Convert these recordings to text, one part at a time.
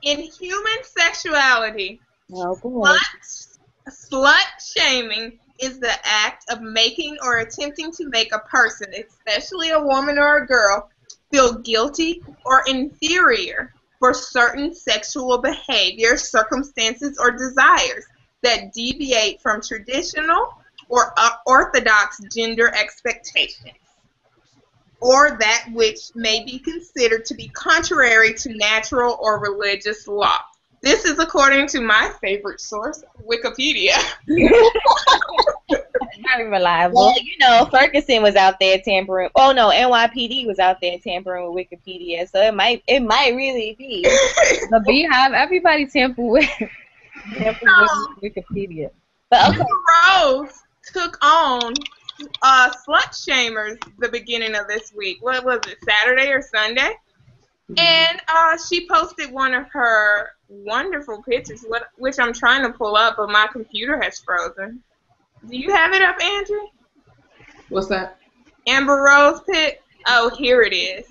In human sexuality, Oh boy. slut-shaming is the act of making or attempting to make a person, especially a woman or a girl, feel guilty or inferior for certain sexual behavior, circumstances, or desires that deviate from traditional or orthodox gender expectations, or that which may be considered to be contrary to natural or religious law. This is according to my favorite source, Wikipedia. Very reliable. Well, you know, Ferguson was out there tampering. Oh no, NYPD was out there tampering with Wikipedia, so it might really be. The Beehive, everybody tamper with Wikipedia. But okay. Rose took on slut shamers the beginning of this week. What was it, Saturday or Sunday? And she posted one of her wonderful pictures, which I'm trying to pull up, but my computer has frozen. Do you have it up, Andrew? What's that? Amber Rose pic? Oh, here it is.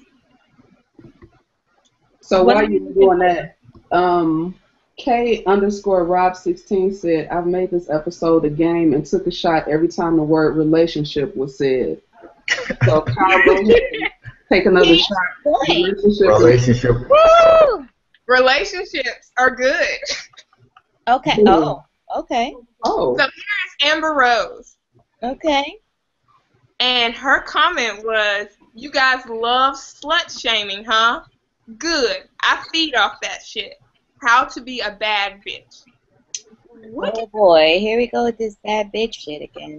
So while you were doing that, K_Rob16 said, I've made this episode a game and took a shot every time the word relationship was said. So Kyle, go ahead and take another shot. Relationship. Woo! Relationships are good. Okay. Ooh. Oh. Okay. Oh. So here's Amber Rose. Okay. And her comment was, you guys love slut shaming, huh? Good. I feed off that shit. How to be a bad bitch. What? Oh boy, here we go with this bad bitch shit again.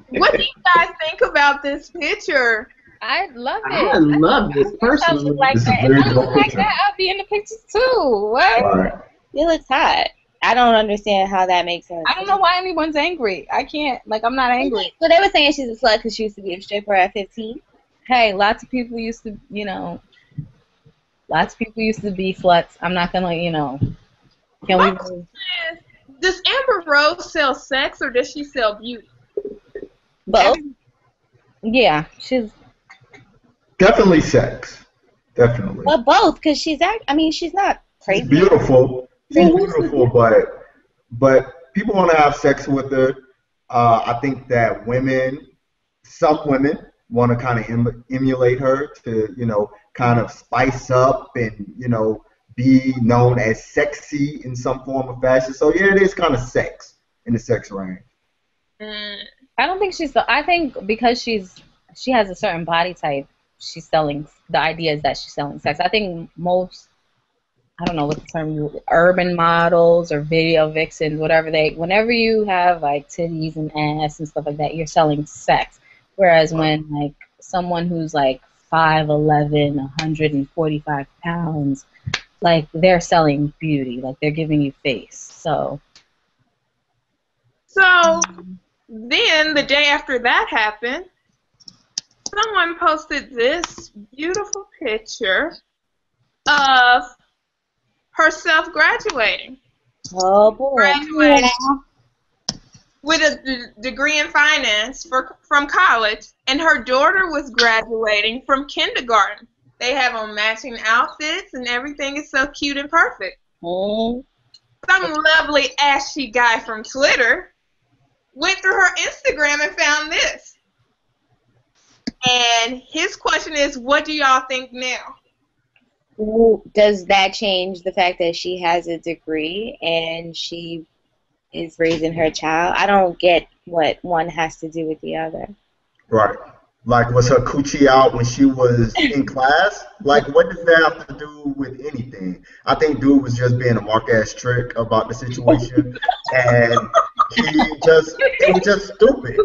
What do you guys think about this picture? I love it. I love it personally. Like This is that. very If I look cool like picture. that, I'll be in the pictures too. What? Right. It looks hot. I don't understand how that makes sense. I don't know why anyone's angry. I can't. Like, I'm not angry. So they were saying she's a slut because she used to be a stripper at 15. Hey, lots of people used to, lots of people used to be sluts. I'm not gonna, can we? Does Amber Rose sell sex or does she sell beauty? Both. Yeah, she's. Definitely sex. Definitely. But both, because she's not crazy. She's beautiful. She's beautiful, but people want to have sex with her. I think that some women want to kind of emulate her to, kind of spice up and, be known as sexy in some form of fashion. So yeah, it is kind of sex in the sex range. I don't think I think because she has a certain body type, she's selling. The idea is that she's selling sex. I think most. I don't know what the term is, urban models or video vixens, whenever you have like titties and ass and stuff like that, you're selling sex. Whereas when like someone who's like 5'11", 145 pounds, like they're selling beauty, like they're giving you face. So then the day after that happened, someone posted this beautiful picture of herself graduating. Oh boy. Graduating with a degree in finance from college, and her daughter was graduating from kindergarten. They have on matching outfits, and everything is so cute and perfect. Mm. Some lovely ashy guy from Twitter went through her Instagram and found this. And his question is, what do y'all think now? Does that change the fact that she has a degree and she is raising her child? I don't get what one has to do with the other. Right. Like, was her coochie out when she was in class? Like, what does that have to do with anything? I think dude was just being a mark-ass trick about the situation, and it was just stupid.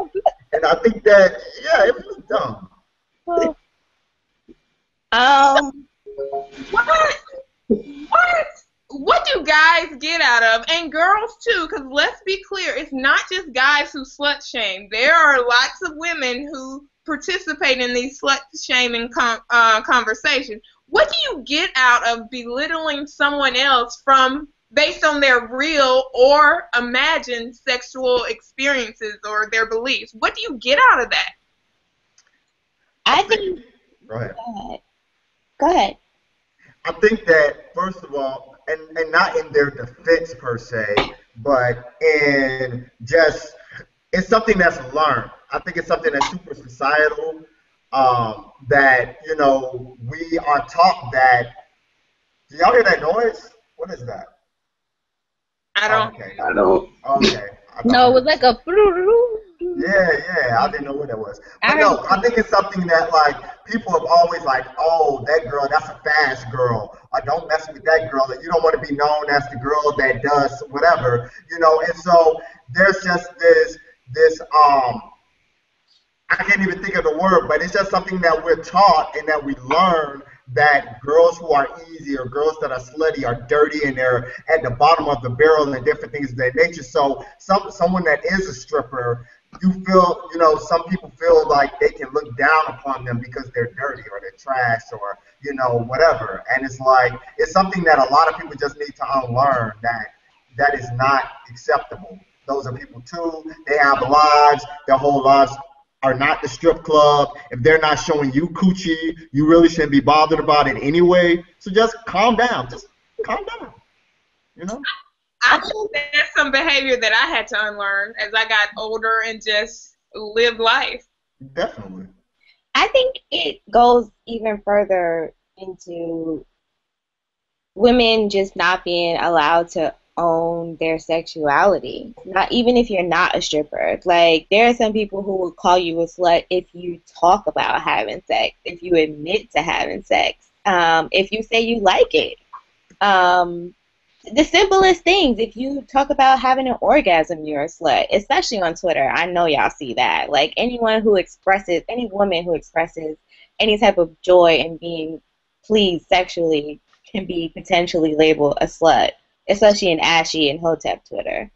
And I think that, yeah, it was dumb. What do guys get out of, and girls too, because let's be clear, it's not just guys who slut shame. There are lots of women who participate in these slut shaming conversations. What do you get out of belittling someone else based on their real or imagined sexual experiences or their beliefs? What do you get out of that? I think. Go ahead. Go ahead. I think that, first of all, and not in their defense per se, but in just it's something that's learned. I think it's something that's super societal. That we are taught that. Do y'all hear that noise? What is that? I don't. Okay. I don't. Okay. No, it was like a. Yeah. I didn't know what that was. But I no, heard. I think it's something that like people have always like, oh, that girl, that's a fast girl. Or don't mess with that girl. And you don't want to be known as the girl that does whatever. And so there's just this I can't even think of the word, but it's just something that we're taught and that we learn that girls who are easy or girls that are slutty are dirty and they're at the bottom of the barrel and different things of that nature. So someone that is a stripper, you feel, some people feel like they can look down upon them because they're dirty or they're trash or, whatever. And it's like, it's something that a lot of people just need to unlearn that is not acceptable. Those are people too. They have lives. Their whole lives are not the strip club. If they're not showing you coochie, you really shouldn't be bothered about it anyway. So just calm down. Just calm down. I think there's some behavior that I had to unlearn as I got older and just lived life. Definitely. I think it goes even further into women just not being allowed to own their sexuality. Not even if you're not a stripper. Like, there are some people who will call you a slut if you talk about having sex, if you admit to having sex, if you say you like it. The simplest things, if you talk about having an orgasm, you're a slut, especially on Twitter. I know y'all see that. Like, any woman who expresses any type of joy in being pleased sexually can be potentially labeled a slut. Especially in Ashy and Hotep Twitter.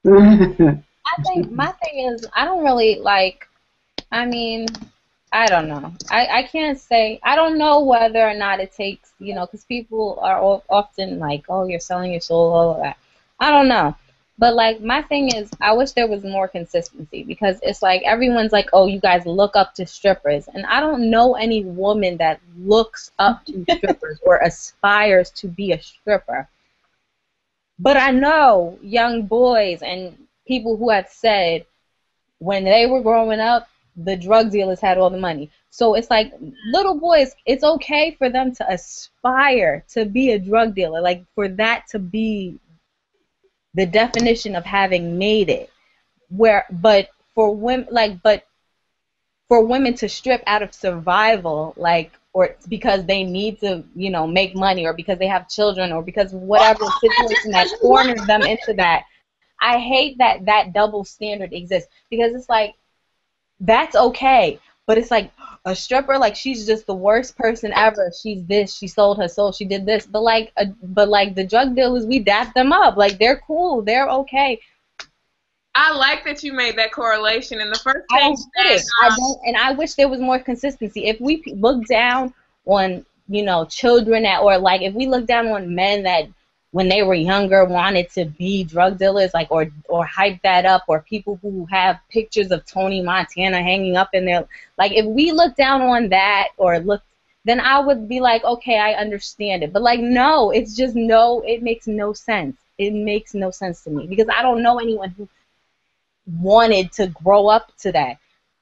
I think my thing is, I don't really like, I mean, I don't know. I can't say, I don't know whether or not it takes, because people are often like, oh, you're selling your soul, all of that. I don't know. But, like, my thing is, I wish there was more consistency, because it's like everyone's like, oh, you guys look up to strippers. And I don't know any woman that looks up to strippers or aspires to be a stripper. But I know young boys and people who have said when they were growing up, the drug dealers had all the money. So it's like, little boys, it's okay for them to aspire to be a drug dealer, like for that to be the definition of having made it. But for women to strip out of survival, like, or it's because they need to, make money, or because they have children, or because whatever situation that corners them into that. I hate that double standard exists, because it's like, that's okay, but it's like a stripper, like, she's just the worst person ever. She's this, she sold her soul, she did this, but like the drug dealers, we dap them up, like, they're cool, they're okay. I like that you made that correlation. And the first I thing don't get it. I don't, and I wish there was more consistency. If we look down on, children or like if we look down on men that when they were younger wanted to be drug dealers, like, or hype that up, or people who have pictures of Tony Montana hanging up in there, like, if we look down on that then I would be like, okay, I understand it. But like, no, it's just it makes no sense. It makes no sense to me, because I don't know anyone who wanted to grow up to that,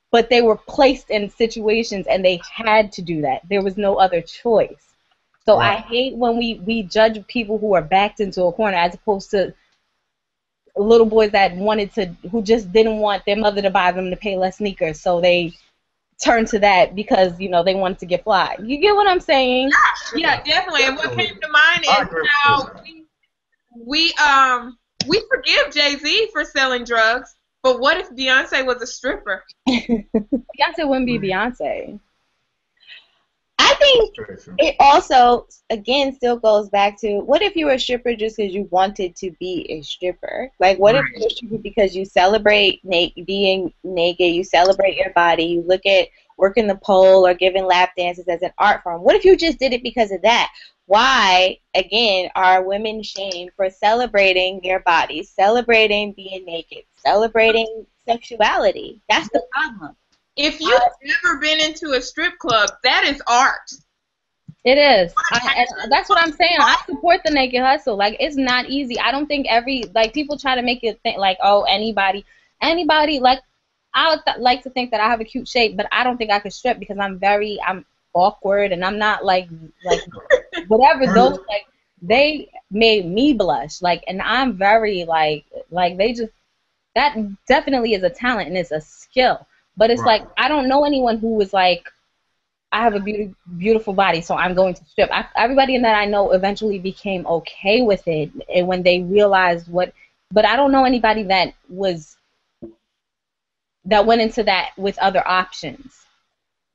but they were placed in situations and they had to do that. There was no other choice. So right. I hate when we judge people who are backed into a corner, as opposed to little boys who just didn't want their mother to buy them to pay less sneakers, so they turned to that because they wanted to get fly. You get what I'm saying? Yeah, definitely. And what came to mind is how we forgive Jay-Z for selling drugs. But what if Beyonce was a stripper? Beyonce wouldn't be Beyonce. I think it also, again, still goes back to, what if you were a stripper just because you wanted to be a stripper? Like, what if you're a stripper because you celebrate being naked, you celebrate your body, you look at working the pole or giving lap dances as an art form? What if you just did it because of that? Why, again, are women shamed for celebrating their bodies, celebrating being naked, celebrating sexuality? That's the problem. If you've never been into a strip club, that is art. It is. And that's what I'm saying. I support the naked hustle. Like, it's not easy. I don't think people try to make it think like, oh, anybody, like, I would like to think that I have a cute shape, but I don't think I could strip because I'm awkward and I'm not like whatever those, like, they made me blush. Like, and I'm very like they just, that definitely is a talent and it's a skill. But it's like, I don't know anyone who was like, I have a beautiful body, so I'm going to strip. Everybody that I know eventually became okay with it, and when they realized what. But I don't know anybody that went into that with other options.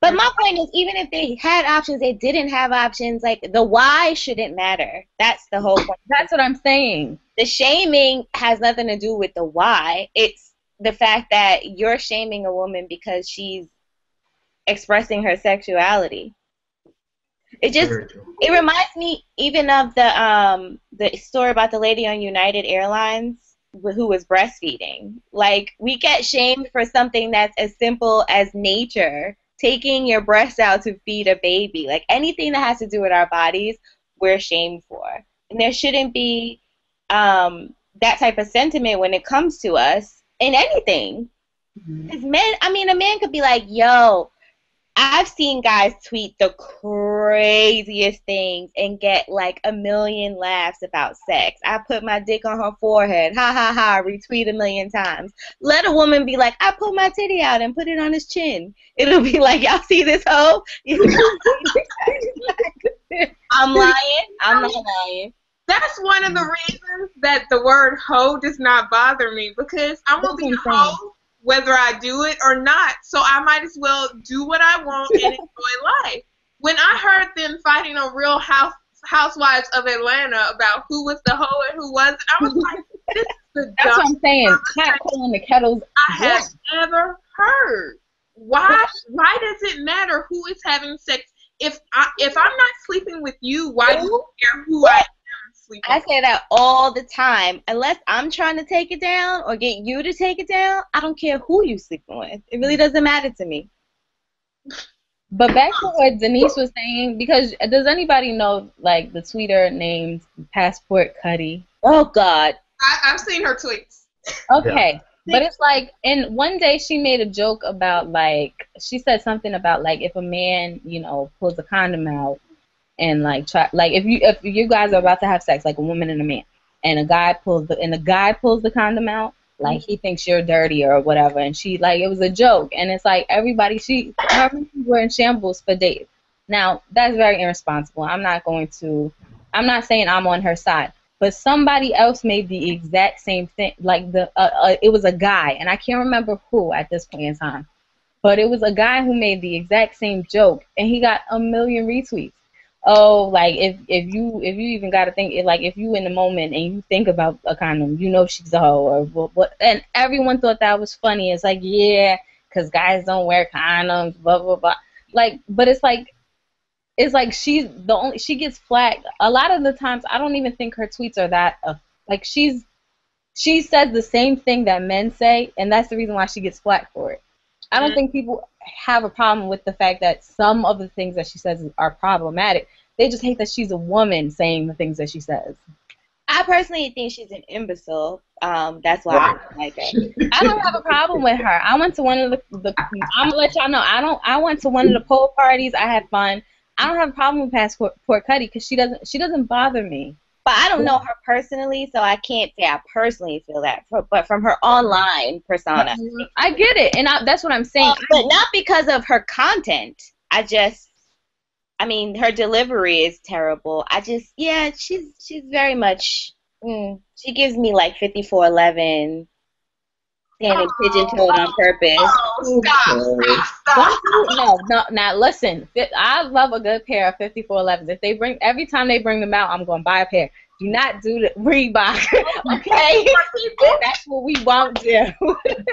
But my point is, even if they had options, they didn't have options. Like, the why shouldn't matter. That's the whole point. That's what I'm saying. The shaming has nothing to do with the why. It's the fact that you're shaming a woman because she's expressing her sexuality. It reminds me even of the story about the lady on United Airlines who was breastfeeding. Like, we get shamed for something that's as simple as nature, taking your breasts out to feed a baby. Like, anything that has to do with our bodies, we're shamed for. And there shouldn't be that type of sentiment when it comes to us in anything. Because a man could be like, yo, I've seen guys tweet the craziest things and get like 1 million laughs about sex. I put my dick on her forehead. Ha ha ha. Retweet 1 million times. Let a woman be like, I put my titty out and put it on his chin. It'll be like, y'all see this hoe? I'm lying. I'm not lying. That's one of the reasons that the word hoe does not bother me, because I'm going to be a hoe whether I do it or not, so I might as well do what I want and enjoy life. When I heard them fighting on Real Housewives of Atlanta about who was the hoe and who wasn't, I was like, this is the That's what I'm saying. Cat calling the kettles I have ever heard. Why does it matter who is having sex? If I'm not sleeping with you, why do you care who I am? I say that all the time. Unless I'm trying to take it down or get you to take it down, I don't care who you sleeping with. It really doesn't matter to me. But back to what Denise was saying, because does anybody know, like, the tweeter named Passport Cuddy? Oh, God. I've seen her tweets. Okay. Yeah. But it's like, and one day she made a joke about, like, she said something about, like, if a man, pulls a condom out, and like if you guys are about to have sex, like a woman and a man, and a guy pulls the condom out, like he thinks you're dirty or whatever, and she, like, it was a joke, and it's like everybody, her were in shambles for days. Now that's very irresponsible. I'm not saying I'm on her side, but somebody else made the exact same thing. Like it was a guy, and I can't remember who at this point in time, but it was a guy who made the exact same joke, and he got 1 million retweets. Oh, like, if you even got to think, like, if you in the moment and you think about a condom, she's a hoe, or what, and everyone thought that was funny. It's like, yeah, because guys don't wear condoms, blah, blah, blah. Like, but it's like she gets flagged. A lot of the times, I don't even think her tweets are that, like, she says the same thing that men say, and that's the reason why she gets flagged for it. I don't think people have a problem with the fact that some of the things that she says are problematic. They just hate that she's a woman saying the things that she says. I personally think she's an imbecile. That's why I don't like her. I don't have a problem with her. I went to one of the I'm gonna let y'all know. I went to one of the pole parties. I had fun. I don't have a problem with Passport Cuddy because she doesn't bother me. But I don't know her personally, so I can't say I personally feel that. But from her online persona, I get it, and that's what I'm saying. But not because of her content. Her delivery is terrible. She's very much. She gives me like 5411. Standing pigeon-toed on purpose. Oh, stop. No. Now listen. I love a good pair of 5411s. Every time they bring them out, I'm gonna buy a pair. Do not do the Reebok, okay? That's what we won't do. What'd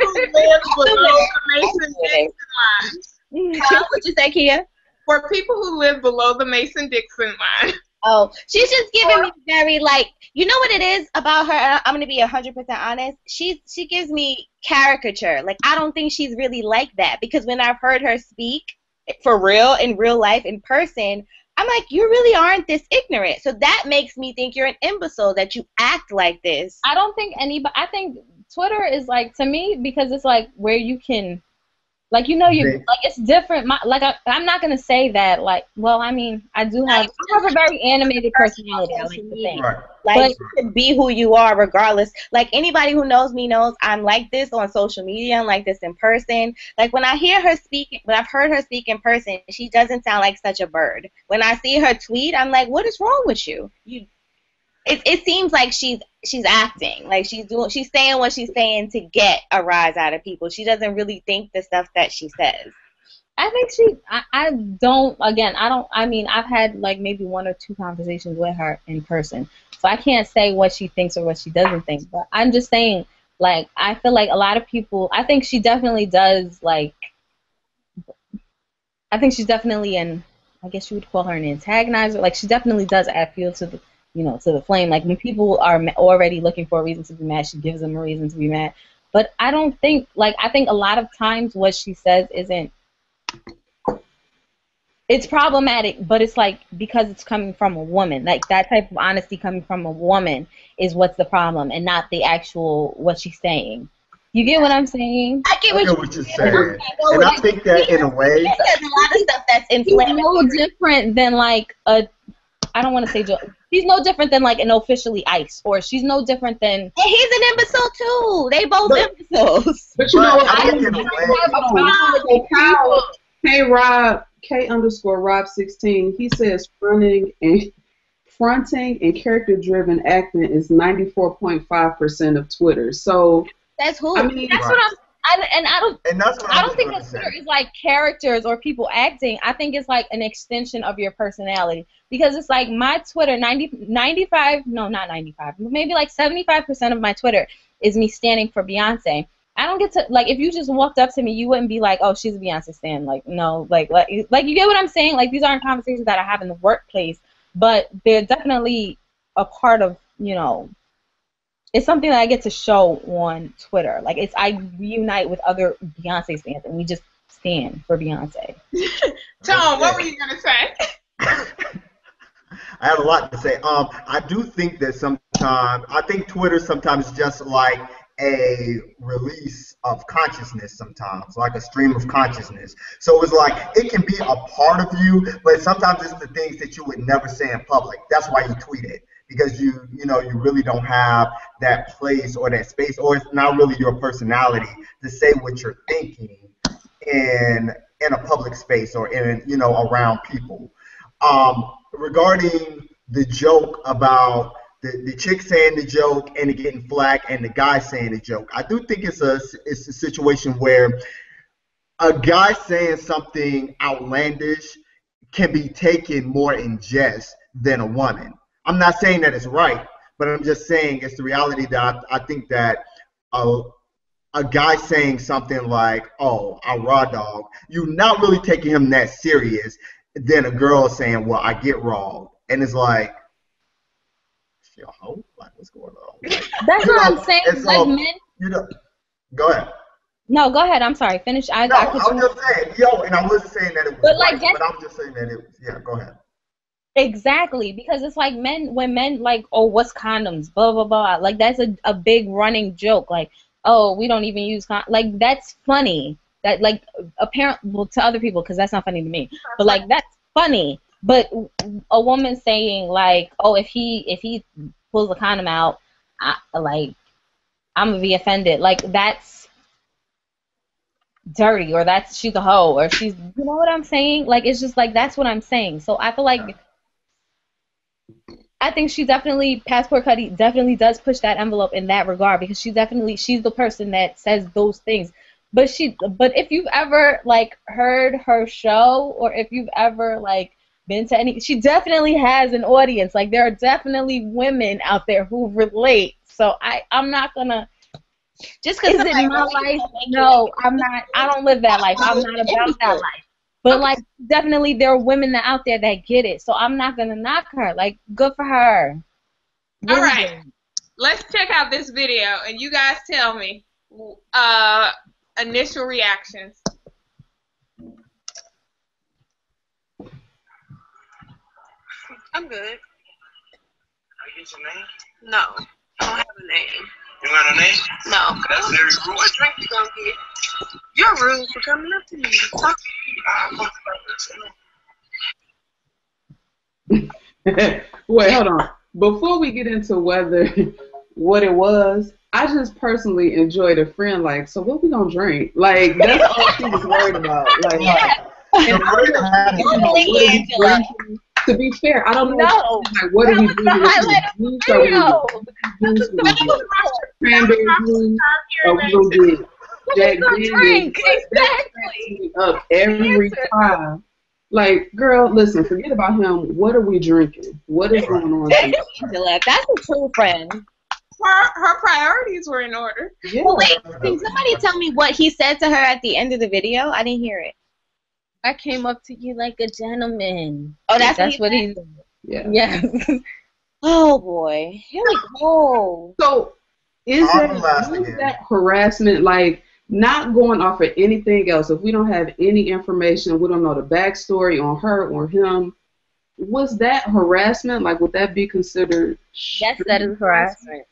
you say, Kia? For people who live below the Mason-Dixon line. Oh, she's just giving me very, like, you know what it is about her? And I'm going to be 100% honest. She gives me caricature. Like, I don't think she's really like that. Because when I've heard her speak, for real, in real life, in person, I'm like, you really aren't this ignorant. So that makes me think you're an imbecile, that you act like this. I don't think anybody. I think Twitter is like, to me, because it's like where you can, like, you like, it's different. I'm not gonna say that, like, well, I mean, I have a very animated personality, I like to think. Right. Like, you can be who you are regardless. Like, anybody who knows me knows I'm like this on social media. I'm like this in person. Like, when I've heard her speak in person, she doesn't sound like such a bird. When I see her tweet, I'm like, what is wrong with you? It seems like she's acting, like she's saying what she's saying to get a rise out of people. She doesn't really think the stuff that she says. I think I mean, I've had like maybe 1 or 2 conversations with her in person, so I can't say what she thinks or what she doesn't think, but I'm just saying, like, I feel like a lot of people, I think she definitely does, like, I think she's definitely I guess you would call her an antagonizer. Like, she definitely does add fuel to the, to the flame. Like, when people are already looking for a reason to be mad, she gives them a reason to be mad. But I don't think, like, I think a lot of times what she says it's problematic, but it's like, because it's coming from a woman. Like, that type of honesty coming from a woman is what's the problem, and not the actual, what she's saying. You get what I'm saying? I get what you're saying. And I think that in a way, there's a lot of stuff that's inflammatory. He's no different than like I don't want to say she's no different than like an officially ICE, or she's no different than. And he's an imbecile too. They both imbeciles. But you know what? I think in a way, K_Rob16, he says fronting and character-driven acting is 94.5% of Twitter. So that's who. I mean, that's what I don't think that say. Twitter is like characters or people acting. I think it's like an extension of your personality, because it's like my Twitter, 95, no, not 95, maybe like 75% of my Twitter is me standing for Beyonce. I don't get to, like, if you just walked up to me, you wouldn't be like, oh, she's a Beyonce stan. Like, no, like you get what I'm saying? Like, these aren't conversations that I have in the workplace, but they're definitely a part of, it's something that I get to show on Twitter. Like, I reunite with other Beyonce stans, and we just stand for Beyonce. Tom, what were you gonna say? I have a lot to say. I do think that I think Twitter sometimes is just like a release of consciousness sometimes, like a stream of consciousness. So it's like, it can be a part of you, but sometimes it's the things that you would never say in public. That's why you tweet it, because you really don't have that place or that space, or it's not really your personality to say what you're thinking in a public space or in around people. Regarding the joke about the chick saying the joke and it getting flack and the guy saying the joke, I do think it's a situation where a guy saying something outlandish can be taken more in jest than a woman. I'm not saying that it's right, but I'm just saying it's the reality that I think that a guy saying something like, oh, I raw dog, you're not really taking him that serious than a girl saying, well, I get raw. And it's like, she a hoe? Like, what's going on? Like, that's what I'm saying. Like, men. Go ahead. No, go ahead. I'm sorry. Finish. I was just saying, and I wasn't saying that it was right, but I'm just saying that it was, yeah, go ahead. Exactly, because it's like when men like, oh, what's condoms, blah blah blah, like that's a big running joke, like, oh, we don't even use like, that's funny, that, like, apparently, well, to other people, because that's not funny to me, but like, that's funny. But a woman saying like, oh, if he pulls the condom out, I'm gonna be offended, like, that's dirty, or that's, she's a hoe, or she's, you know what I'm saying? Like, it's just like, that's what I'm saying. So I feel like, I think she definitely, Passport Cuddy definitely does push that envelope in that regard, because she's the person that says those things. But if you've ever like heard her show, or if you've ever like been to any, she definitely has an audience. Like, there are definitely women out there who relate. So I'm not gonna, just because it's my life. No, I'm not. I don't live that life. I'm not about that life. But like, definitely there are women out there that get it. So I'm not gonna knock her. Like, good for her. All right, let's check out this video, and you guys tell me initial reactions. I'm good. I get your name? No. I don't have a name. You got no name? No. That's very rude. What drink you gonna get? You're rude for coming up to me. Wait, hold on. Before we get into whether what it was, I just personally enjoyed a friend like, so what we gonna drink? Like that's all she was worried about. Like, and to be fair, I don't know. Like, what are we doing? Cranberry juice, or we gonna get Jack Daniels? Exactly. Up every time. Like, girl, listen, forget about him. What are we drinking? What is going on? Angela, that's a true friend. Her priorities were in order. Yeah. Well, wait, can somebody tell me what he said to her at the end of the video? I didn't hear it. I came up to you like a gentleman. Oh, that's what he said. Yeah. Yes. Oh boy, here we go. So, is that harassment? Like, not going off of anything else. If we don't have any information, we don't know the backstory on her or him. Was that harassment? Like, would that be considered? Yes, that is harassment.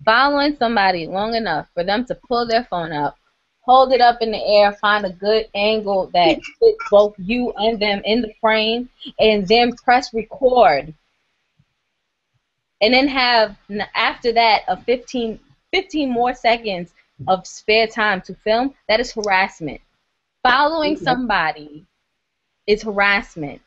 Following somebody long enough for them to pull their phone up, hold it up in the air, find a good angle that fits both you and them in the frame, and then press record. And then have, after that, a 15 more seconds of spare time to film. That is harassment. Following somebody is harassment.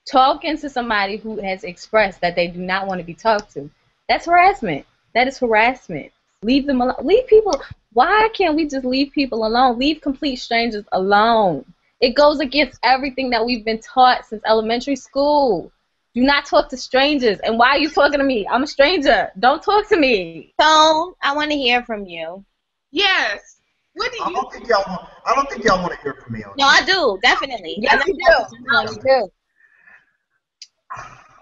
Talking to somebody who has expressed that they do not want to be talked to, that's harassment. That is harassment. Leave them alone. Leave people. Why can't we just leave people alone? Leave complete strangers alone. It goes against everything that we've been taught since elementary school. Do not talk to strangers. And why are you talking to me? I'm a stranger. Don't talk to me. Tone, I want to hear from you. Yes. What do you? I don't think y'all want to hear from me on No, I do, definitely. Yes, you do. No, you do.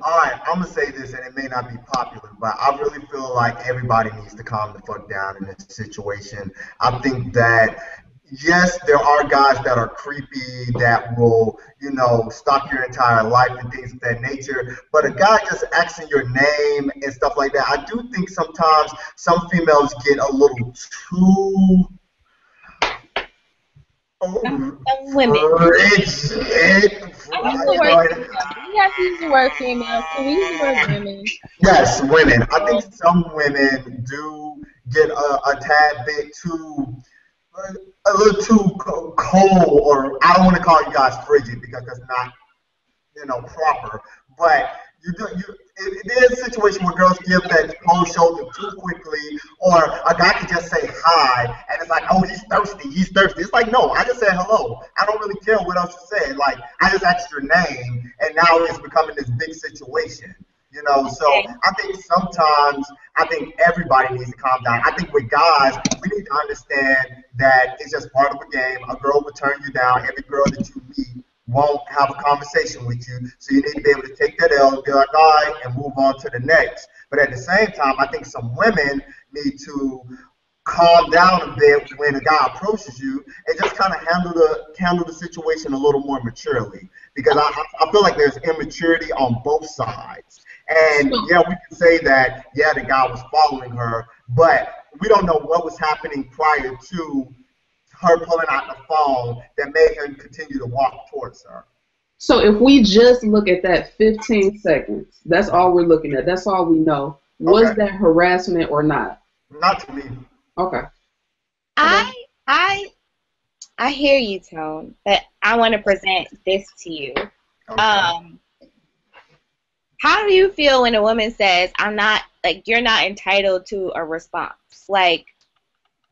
All right, I'm gonna say this, and it may not be popular, but I really feel like everybody needs to calm the fuck down in this situation. I think that yes, there are guys that are creepy that will, stalk your entire life and things of that nature. But a guy just asking your name and stuff like that, I do think sometimes some females get a little too women. We have to use the word female. Can we use the word women? Yes, women. I think some women do get a tad bit too, a little too cold, or I don't want to call you guys frigid because that's not, proper. But it is a situation where girls give that cold shoulder too quickly, or a guy can just say hi, and it's like, oh, he's thirsty. It's like, no, I just said hello. I don't really care what else you said. Like, I just asked your name, and now it's becoming this big situation. So I think everybody needs to calm down. I think with guys, we need to understand that it's just part of the game. A girl will turn you down. Every girl that you meet won't have a conversation with you. So you need to be able to take that L and be like, all right, and move on to the next. But at the same time, I think some women need to calm down a bit when a guy approaches you and just kind of handle the situation a little more maturely. Because I feel like there's immaturity on both sides. And yeah, we can say that, yeah, the guy was following her, but we don't know what was happening prior to her pulling out the phone that made him continue to walk towards her. So if we just look at that 15 seconds, that's all we're looking at. That's all we know. Was that harassment or not? Not to me. Okay. I hear you, Tone, but I want to present this to you. Okay. How do you feel when a woman says, you're not entitled to a response? Like,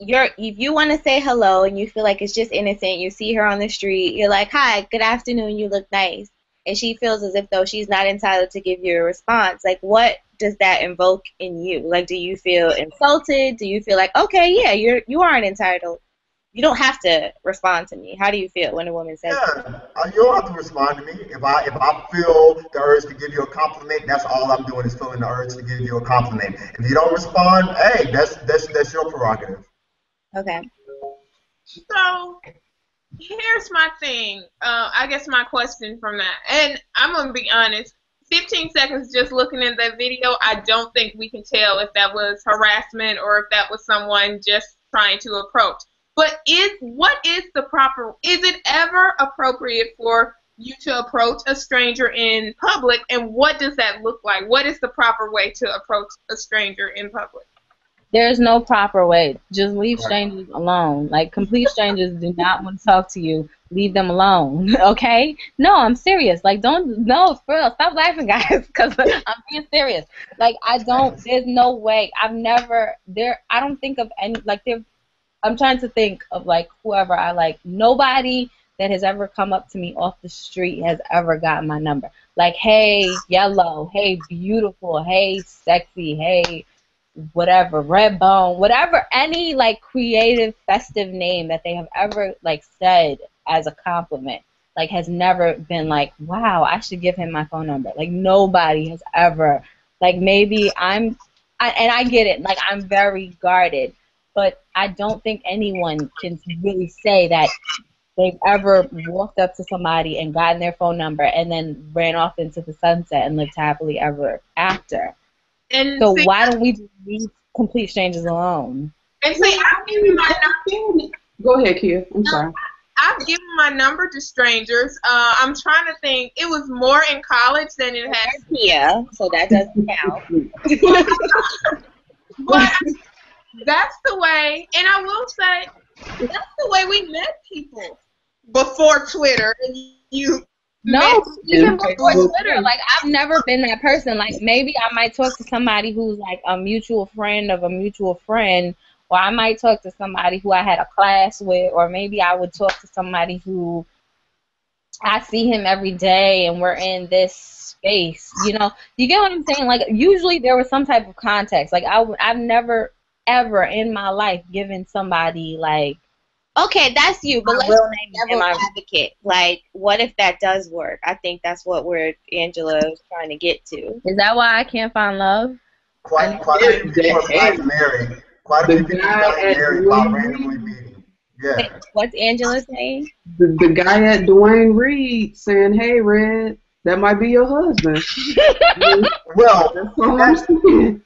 if you want to say hello and you feel like it's just innocent, you see her on the street, you're like, hi, good afternoon, you look nice. And she feels as if though she's not entitled to give you a response. Like, what does that invoke in you? Like, do you feel insulted? Do you feel like, okay, yeah, you aren't entitled. You don't have to respond to me. How do you feel when a woman says that? You don't have to respond to me. If I feel the urge to give you a compliment, that's all I'm doing is feeling the urge to give you a compliment. If you don't respond, hey, that's your prerogative. Okay. So here's my thing. I guess my question from that, and I'm gonna be honest. 15 seconds just looking at that video, I don't think we can tell if that was harassment or if that was someone just trying to approach. But is it ever appropriate for you to approach a stranger in public, and what does that look like? What is the proper way to approach a stranger in public? There's no proper way. Just leave strangers alone. Like, complete strangers do not want to talk to you. Leave them alone, okay? No, I'm serious. Like, no, for real. Stop laughing, guys, because I'm being serious. Like, there's no way. I don't think of any, like, I'm trying to think of, like, whoever I like. Nobody that has ever come up to me off the street has ever gotten my number. Like, hey, yellow, hey, beautiful, hey, sexy, hey, whatever, red bone, whatever, any like creative, festive name that they have ever like said as a compliment, like has never been like, wow, I should give him my phone number. Like nobody has ever, like maybe and I get it, like I'm very guarded, but I don't think anyone can really say that they've ever walked up to somebody and gotten their phone number and then ran off into the sunset and lived happily ever after. And so why don't we just leave complete strangers alone? And see, I've given my number. Go ahead, Kia. I'm sorry. I've given my number to strangers. I'm trying to think. It was more in college than it has. Yeah, so that doesn't count. But that's the way, and I will say, that's the way we met people before Twitter. And you. No, even before Twitter, like I've never been that person. Like maybe I might talk to somebody who's like a mutual friend of a mutual friend, or I might talk to somebody who I had a class with, or maybe I would talk to somebody who I see him every day and we're in this space. You know, you get what I'm saying? Like usually there was some type of context. Like I've never ever in my life given somebody like. Okay, that's you, but let's devil's advocate. Like, what if that does work? I think that's what Angela is trying to get to. Is that why I can't find love? Quite a few people got married. Quite a few people got married by randomly meeting. Yeah. Wait, what's Angela saying? The guy at Dwayne Reed saying, "Hey, Red, that might be your husband." Well, that's all I'm saying.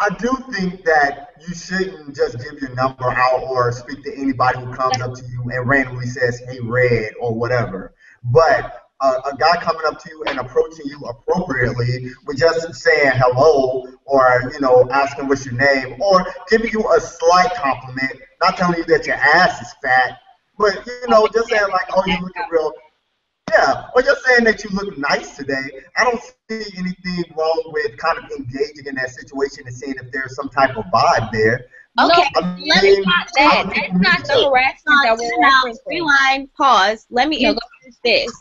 I do think that you shouldn't just give your number out or speak to anybody who comes up to you and randomly says, "Hey, Red," or whatever. But a guy coming up to you and approaching you appropriately with just saying hello or, asking what's your name or giving you a slight compliment, not telling you that your ass is fat, but, just saying like, "Oh, you're looking real." Yeah, or just saying that you look nice today. I don't see anything wrong with kind of engaging in that situation and seeing if there's some type of vibe there. Okay, let me not that. That's not the harassment that we're referencing. Rewind, pause. Let me introduce this.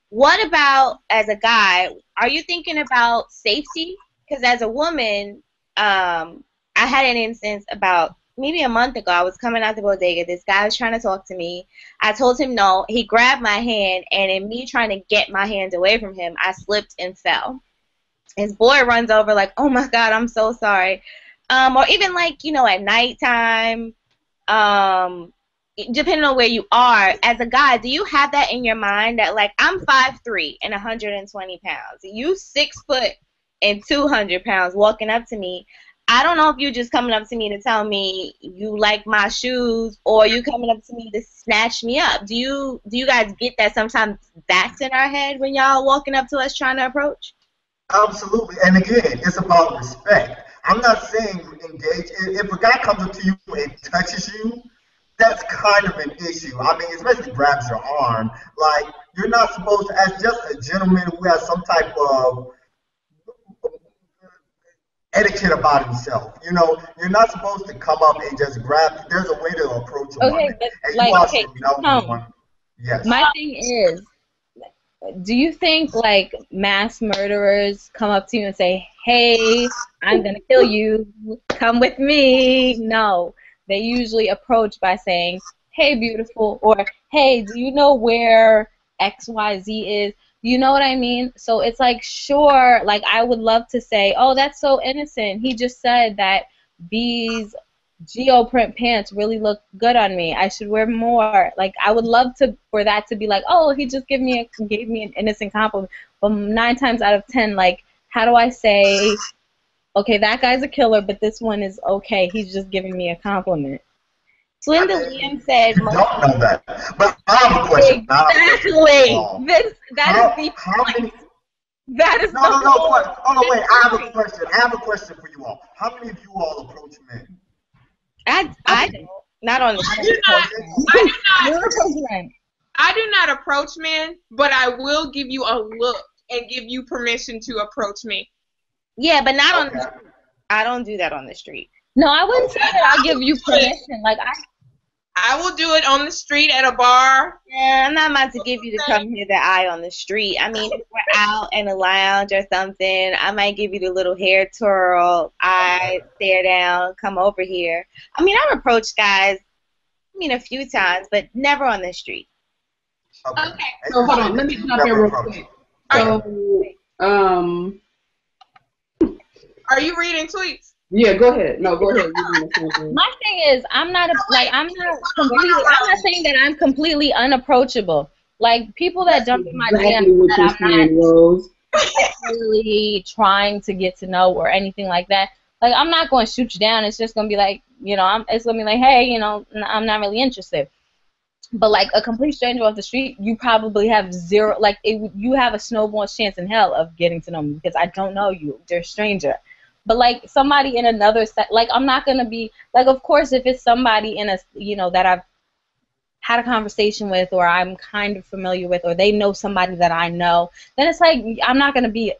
What about, as a guy, are you thinking about safety? Because as a woman, I had an instance about maybe a month ago. I was coming out the bodega. This guy was trying to talk to me. I told him no. He grabbed my hand, and in me trying to get my hand away from him, I slipped and fell. His boy runs over like, "Oh my God, I'm so sorry." Or even like, at nighttime, depending on where you are, as a guy, do you have that in your mind that like I'm 5'3" and 120 pounds, you 6 foot and 200 pounds walking up to me? I don't know if you're just coming up to me to tell me you like my shoes or you coming up to me to snatch me up. Do you guys get that sometimes that's in our head when y'all walking up to us trying to approach? Absolutely. And again, it's about respect. I'm not saying you engage. If a guy comes up to you and touches you, that's kind of an issue. I mean, especially grabs your arm. Like, you're not supposed to, as just a gentleman who has some type of etiquette about himself. You're not supposed to come up and just grab. There's a way to approach a woman. But and like, Yes. My thing is, do you think like mass murderers come up to you and say, "Hey, I'm gonna kill you. Come with me"? No, they usually approach by saying, "Hey, beautiful," or "Hey, do you know where XYZ is?" You know what I mean? So it's like, sure, like I would love to say, "Oh, that's so innocent. He just said that bees geoprint pants really look good on me. I should wear more. Like, I would love for that to be like, oh, he just gave me an innocent compliment. But 9 times out of 10, like, how do I say, okay, that guy's a killer, but this one is okay. He's just giving me a compliment. Swindle Liam said. I don't know that, but I have a question. Exactly. That is the point. That is no. Hold on, wait. I have a question. I have a question for you all. How many of you all approach men? I don't. Not on the street. I do not approach men, but I will give you a look and give you permission to approach me. Yeah, but not on the street. I don't do that on the street. No, I wouldn't say that I'll give you permission. Like, I will do it on the street at a bar. Yeah, I'm not about to give you to come here the eye on the street. I mean, if we're out in a lounge or something, I might give you the little hair twirl, eye stare down, come over here. I mean, I've approached guys, a few times, but never on the street. Okay. So hold on, let me jump in real quick. So, are you reading tweets? Yeah, go ahead. No, go ahead. My thing is, I'm not saying that I'm completely unapproachable. Like, people that jump in my DMs that I'm not really trying to get to know or anything like that. Like, I'm not going to shoot you down. It's just going to be like, it's going to be like, hey, I'm not really interested. But, like, a complete stranger off the street, you probably have zero, like, you have a snowball's chance in hell of getting to know me because I don't know you. They're a stranger. But, like, somebody in another set, like, I'm not going to be, like, of course, if it's somebody in a, that I've had a conversation with or I'm kind of familiar with or they know somebody that I know, then it's like, I'm not going to be,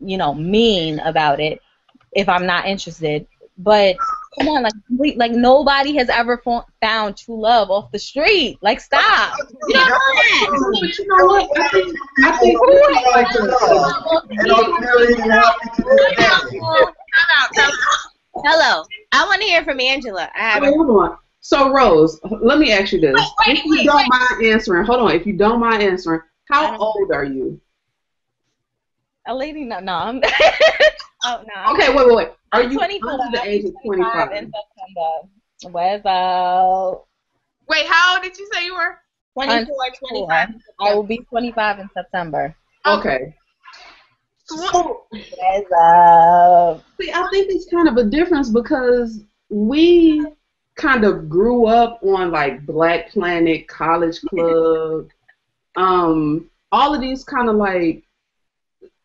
mean about it if I'm not interested. But, come on, like nobody has ever found true love off the street. Like, stop. You know what? But you know what? I think Hello. I want to hear from Angela. Hold on. So, Rose, let me ask you this. If you don't mind answering, how old are you? A lady? No. I'm oh, no. Okay, wait. Are you 24, under the age of 25? In September. Where's out? Wait, how old did you say you were? 24, 25. I will be 25 in September. Okay. So, see, I think it's kind of a difference because we kind of grew up on like Black Planet, College Club, all of these kind of like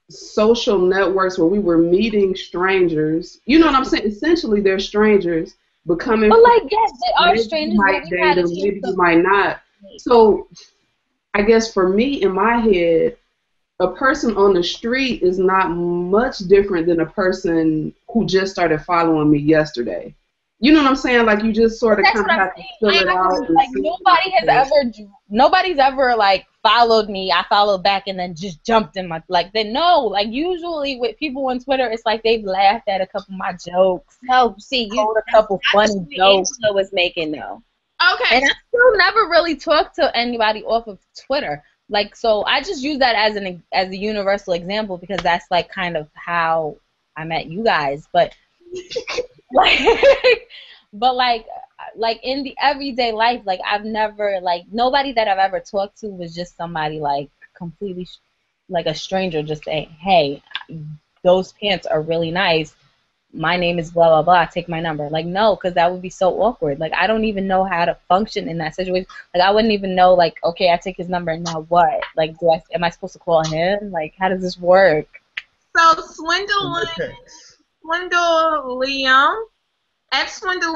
social networks where we were meeting strangers. You know what I'm saying? Essentially, they're strangers becoming. But like, yes, they are strangers. You might date them, maybe you might not. So, I guess for me, in my head, a person on the street is not much different than a person who just started following me yesterday. You know what I'm saying? Like, you just sort of kind of have to fill it out. Like, nobody's ever like followed me. I followed back and then just jumped in my Like, usually with people on Twitter, it's like they've laughed at a couple of my jokes. No, see, you told a couple funny jokes. Angela was making though. Okay. And I still never really talked to anybody off of Twitter. Like, so I just use that as a universal example because that's like kind of how I met you guys. But like in the everyday life, like I've never, like, nobody that I've ever talked to was just somebody like completely like a stranger just saying, hey, those pants are really nice. My name is blah, blah, blah. Take my number. Like, no, because that would be so awkward. Like, I don't even know how to function in that situation. Like, I wouldn't even know, like, okay, I take his number, and now what? Like, am I supposed to call him? Like, how does this work? So, Swindle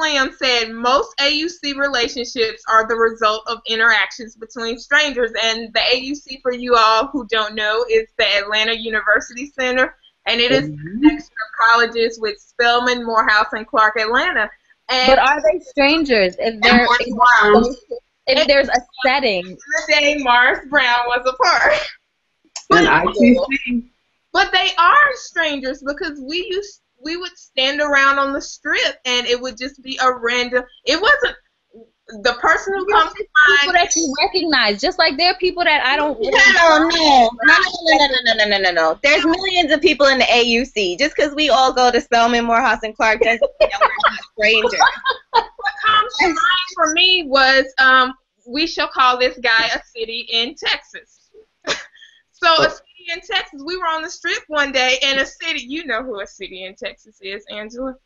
Liam said most AUC relationships are the result of interactions between strangers. And the AUC, for you all who don't know, is the Atlanta University Center. And it is next to colleges with Spelman, Morehouse, and Clark Atlanta. But are they strangers? If there's a setting. The day Morris Brown was a part. But they are strangers because we would stand around on the strip and it would just be a random. It wasn't. The person who comes to people mind. that you recognize, just like there are people that I don't. No. There's millions of people in the AUC. Just because we all go to Spelman, Morehouse, and Clark doesn't mean that we're not strangers. What comes to mind for me was, we shall call this guy a city in Texas. So a city in Texas, we were on the strip one day, and a city, you know who a city in Texas is, Angela?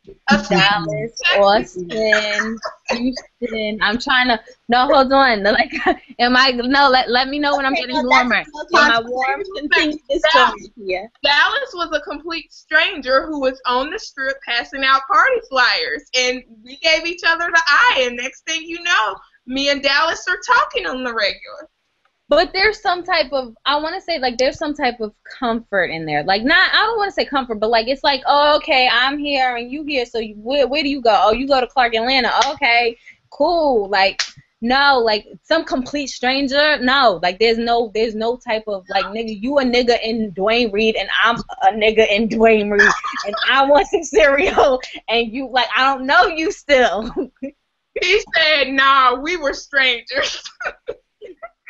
Dallas, Austin, Houston. I'm trying to. No, hold on. Like, am I? No, let me know when I'm getting warmer. Am I warm? Dallas was a complete stranger who was on the strip passing out party flyers, and we gave each other the eye, and next thing you know, me and Dallas are talking on the regular. But there's some type of, I want to say, like, there's some type of comfort in there. Like, not, I don't want to say comfort, but, like, it's like, oh, okay, I'm here and you here, so where do you go? Oh, you go to Clark, Atlanta. Okay, cool. Like, no, like, some complete stranger, no. Like, there's no type of, like, nigga, you a nigga in Dwayne Reed and I'm a nigga in Dwayne Reed and I want some cereal and you, like, I don't know you still. He said, nah, we were strangers.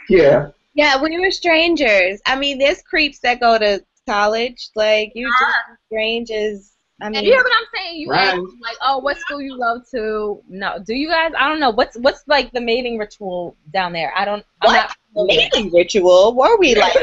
Yeah. Yeah, we were strangers. I mean, there's creeps that go to college. Like, you just strange as, I mean. You hear what I'm saying? You Right. ask, like, oh, what school you go to? No. Do you guys, I don't know. What's like the mating ritual down there? I'm not Mating ritual? Were we, like,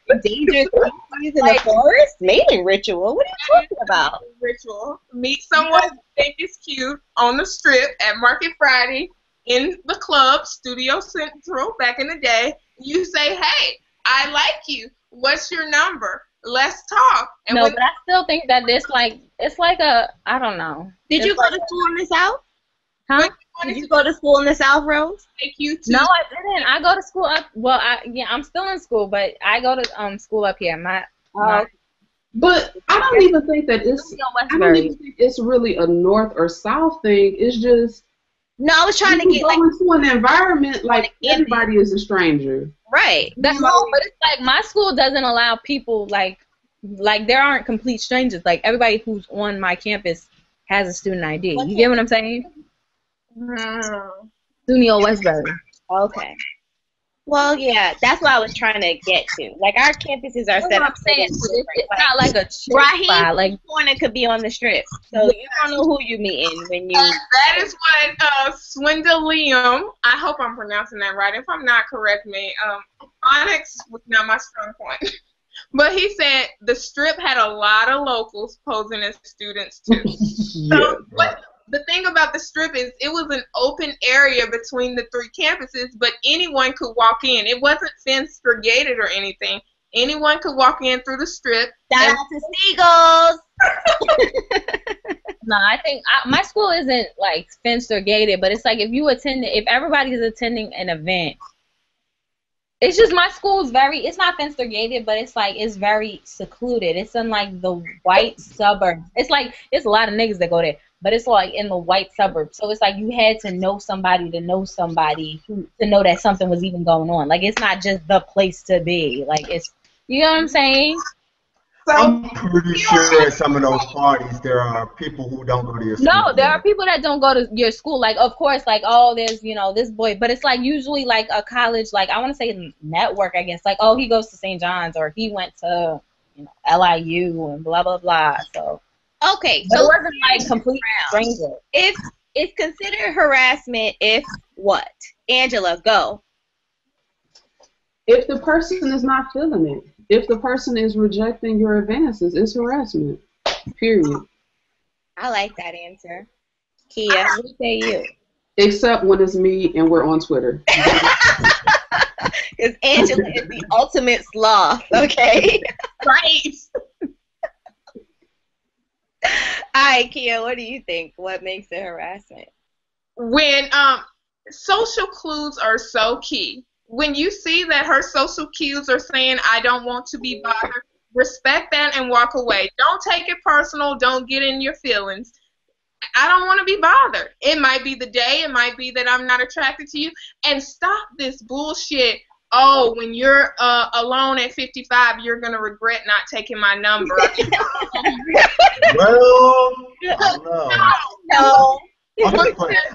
endangered species in the forest? Mating ritual? What are you talking about? Ritual. Meet someone you think is cute on the strip at Market Friday in the club, Studio Central, back in the day. You say, hey, I like you. What's your number? Let's talk. And no, but I still think that it's like a, I don't know. Did you go to school in the South? Huh? Did you go to school in the South, Rose? Take you to No, I didn't. I go to school up. Well, I'm still in school, but I go to school up here. But I don't even think that it's really a North or South thing. It's just. No, I was trying to get like into an environment like everybody is a stranger. Right. But it's like my school doesn't allow people like there aren't complete strangers. Like everybody who's on my campus has a student ID. You get what I'm saying? SUNY Westbury. Okay. Well, yeah, that's what I was trying to get to. Like our campuses are set up. It's not like a Raheem like corner could be on the strip, so you don't know who you meeting when you. That is what Swindle Liam. I hope I'm pronouncing that right. If I'm not, correct me. Phonics was not my strong point, but he said the strip had a lot of locals posing as students too. The thing about the strip is it was an open area between the three campuses, but anyone could walk in. It wasn't fenced or gated or anything. Anyone could walk in through the strip. Shout out to Seagulls. No, I think my school isn't like fenced or gated, but it's like if everybody's attending an event, it's just my school's it's not fenced or gated, but it's very secluded. It's in like the white suburbs. It's like, it's a lot of niggas that go there. But it's like in the white suburbs. So it's like you had to know somebody to know that something was even going on. Like it's not just the place to be. Like it's, you know what I'm saying? I'm pretty sure at some of those parties there are people who don't go to your school. No, there are people that don't go to your school. Like, of course, like, oh, there's, this boy. But it's like usually like a college, like I want to say network, I guess. Like, oh, he goes to St. John's or he went to, LIU and blah, blah, blah. So. Okay, so it wasn't like complete stranger. If it's considered harassment, if what? Angela, go. If the person is not feeling it, if the person is rejecting your advances, it's harassment. Period. I like that answer. Kia, what say you? Except when it's me and we're on Twitter. Because Angela is the ultimate sloth, okay? Right. All right, Kia, what do you think? What makes it harassment? When social clues are so key. When you see that her social cues are saying, I don't want to be bothered, respect that and walk away. Don't take it personal. Don't get in your feelings. I don't want to be bothered. It might be the day. It might be that I'm not attracted to you. And stop this bullshit. Oh, when you're alone at 55, you're going to regret not taking my number. Well, I don't know. No.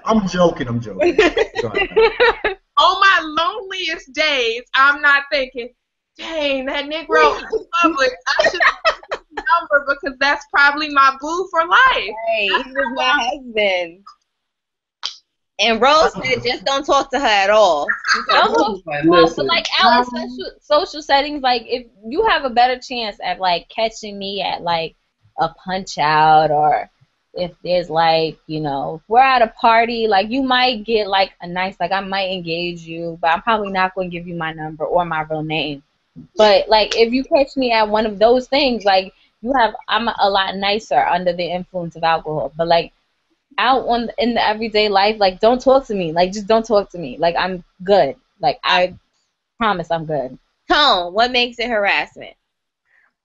I'm joking. Go ahead. On my loneliest days, I'm not thinking, dang, that Negro in public, I should have his number because that's probably my boo for life. Hey, he was my husband. And Rose said, just don't talk to her at all. But like out in social settings, like if you have a better chance at like catching me at like a punch out, or if there's like, you know, if we're at a party, like you might get like a nice, like I might engage you, but I'm probably not going to give you my number or my real name. But like if you catch me at one of those things, like I'm a lot nicer under the influence of alcohol. But like out in the everyday life, like don't talk to me. Like just don't talk to me. Like I'm good. Like I promise I'm good. Tone, what makes it harassment?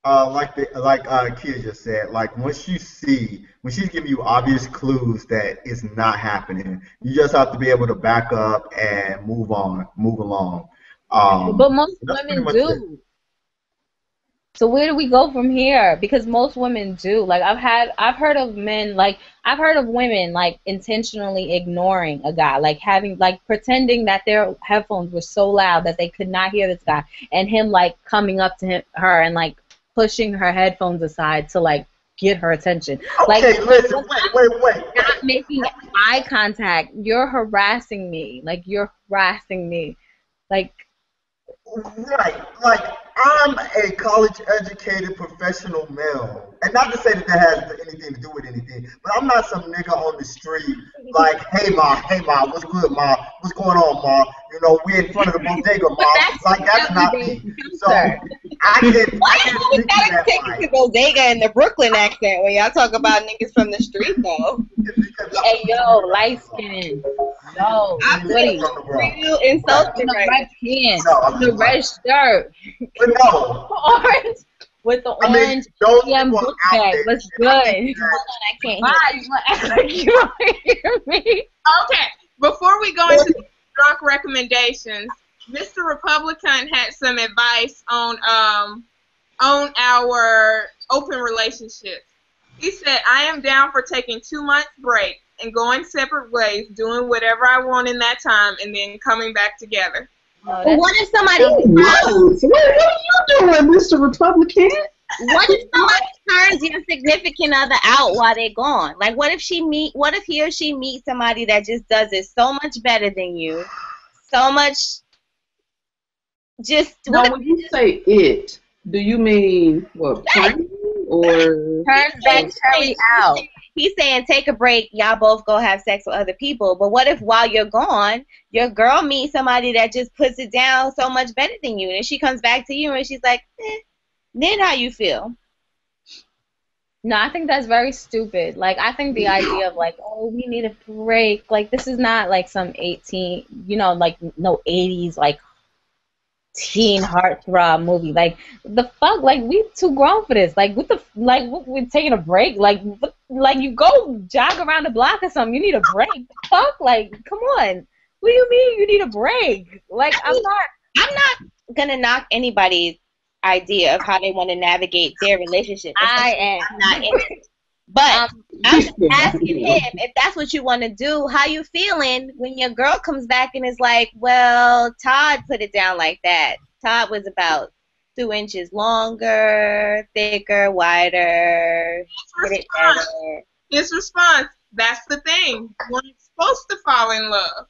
Like Kia just said, like when she's giving you obvious clues that it's not happening, you just have to be able to back up and move along. But most women do. So where do we go from here? Because most women do. Like I've heard of men, like I've heard of women like intentionally ignoring a guy, like having like pretending that their headphones were so loud that they could not hear this guy, and him like coming up to her and like pushing her headphones aside to like get her attention. Okay, like, listen, wait. Not making eye contact. You're harassing me. Like you're harassing me. Like. Right, like I'm a college-educated professional male, and not to say that has anything to do with anything, but I'm not some nigga on the street like, hey ma, what's good ma, what's going on ma? You know, we in front of the bodega ma. Like that's not me. So I can. Why you gotta take it to bodega in the Brooklyn accent when y'all talk about niggas from the street though? Hey yo, light skin. No, I'm real insulting right now. The red shirt. But no. Orange. With the orange book bag. What's good? I can't hear you don't hear me. Okay, before we go into drunk recommendations, Mr. Republican had some advice on our open relationships. He said, I am down for taking 2 months break and going separate ways, doing whatever I want in that time, and then coming back together. Well, what if somebody what are you doing, Mr. Republican? What if somebody turns your significant other out while they're gone? Like what if he or she meets somebody that just does it so much better than you? So much Now, when you say it, do you mean what, prank or turns that Terry out? He's saying take a break, y'all both go have sex with other people. But what if while you're gone, your girl meets somebody that just puts it down so much better than you, and she comes back to you and she's like, then how you feel? No, I think that's very stupid. Like, I think the idea of like, oh, we need a break. Like, this is not like some 18, you know, like no 80s like teen heartthrob movie. Like the fuck, like we too grown for this. Like we're taking a break. Like you go jog around the block or something. You need a break. Fuck, like come on. What do you mean you need a break? Like I'm not gonna knock anybody's idea of how they want to navigate their relationship. I'm not in it. But I'm just asking him, if that's what you want to do, how you feeling when your girl comes back and is like, well, Todd put it down like that. Todd was about 2 inches longer, thicker, wider. His response, that's the thing. We're supposed to fall in love.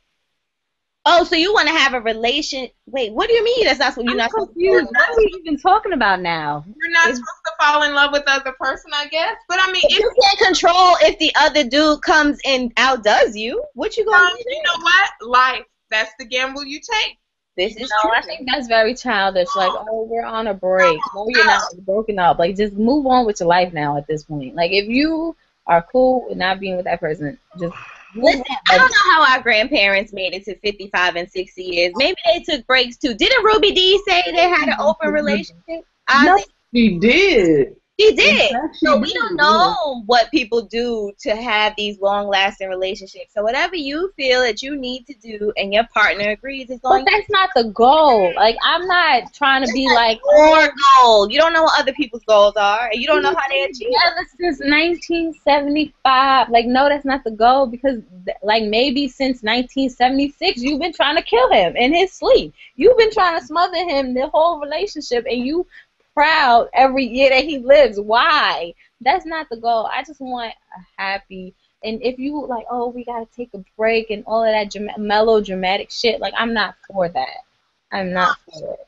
Oh, so you want to have a relation? Wait, what do you mean? That's not what you're not confused. What are we even talking about now? You're not supposed to fall in love with the other person, I guess. But I mean, if you can't control if the other dude comes and outdoes you, what you gonna do? You know what? Life. That's the gamble you take. This is true. I think that's very childish. Like, oh, we're on a break. No, you're not broken up. Like, just move on with your life now at this point. Like, if you are cool with not being with that person, just. Listen, I don't know how our grandparents made it to 55 and 60 years. Maybe they took breaks too. Didn't Ruby Dee say they had an open relationship? No, she did. She did. fact, So she we did, don't know what people do to have these long-lasting relationships. So whatever you feel that you need to do and your partner agrees is But going. that's not the goal. Like, I'm not trying to be like your goal. You don't know what other people's goals are, and you don't know how they achieve it. ever since 1975. Like, no, that's not the goal, because like maybe since 1976 you've been trying to kill him in his sleep. You've been trying to smother him the whole relationship, and you proud every year that he lives. Why? That's not the goal. I just want a happy. And if you like, oh, we gotta take a break and all of that melodramatic shit, like, I'm not for that. I'm not for it.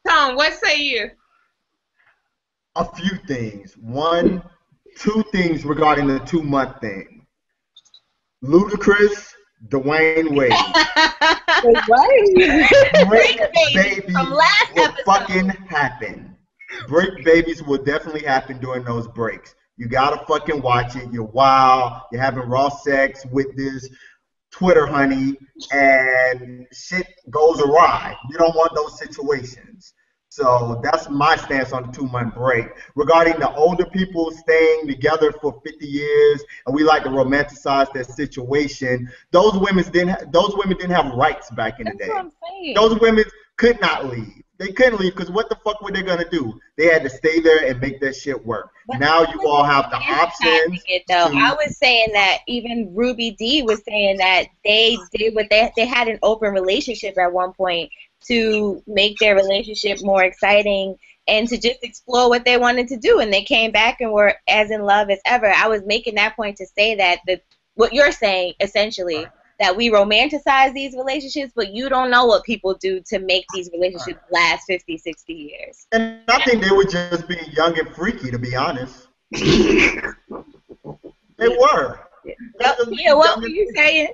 Tom, what say you? A few things. One, two things regarding the 2-month thing. Ludacris, Dwayne Wade. Break babies From last will episode. fucking happen. Break babies will definitely happen during those breaks. You gotta fucking watch it. You're wild. You're having raw sex with this Twitter honey, and shit goes awry. You don't want those situations. So that's my stance on the 2-month break. Regarding the older people staying together for 50 years, and we like to romanticize that situation, those women didn't have rights back in the day. That's what I'm saying. Those women could not leave. They couldn't leave because what the fuck were they gonna do? They had to stay there and make that shit work. But now you all have the options. I was saying that even Ruby D was saying that they did what they had an open relationship at one point to make their relationship more exciting and to just explore what they wanted to do, and they came back and were as in love as ever. I was making that point to say that what you're saying essentially, that we romanticize these relationships, but you don't know what people do to make these relationships last 50, 60 years. And I think they were just being young and freaky, to be honest. They were. Yeah, what were you saying?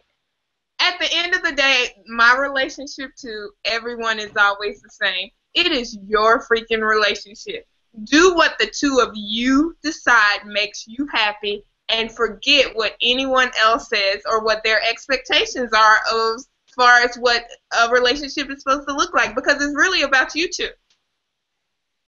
At the end of the day, my relationship to everyone is always the same. It is your freaking relationship. Do what the two of you decide makes you happy, and forget what anyone else says or what their expectations are as far as what a relationship is supposed to look like, because it's really about you two.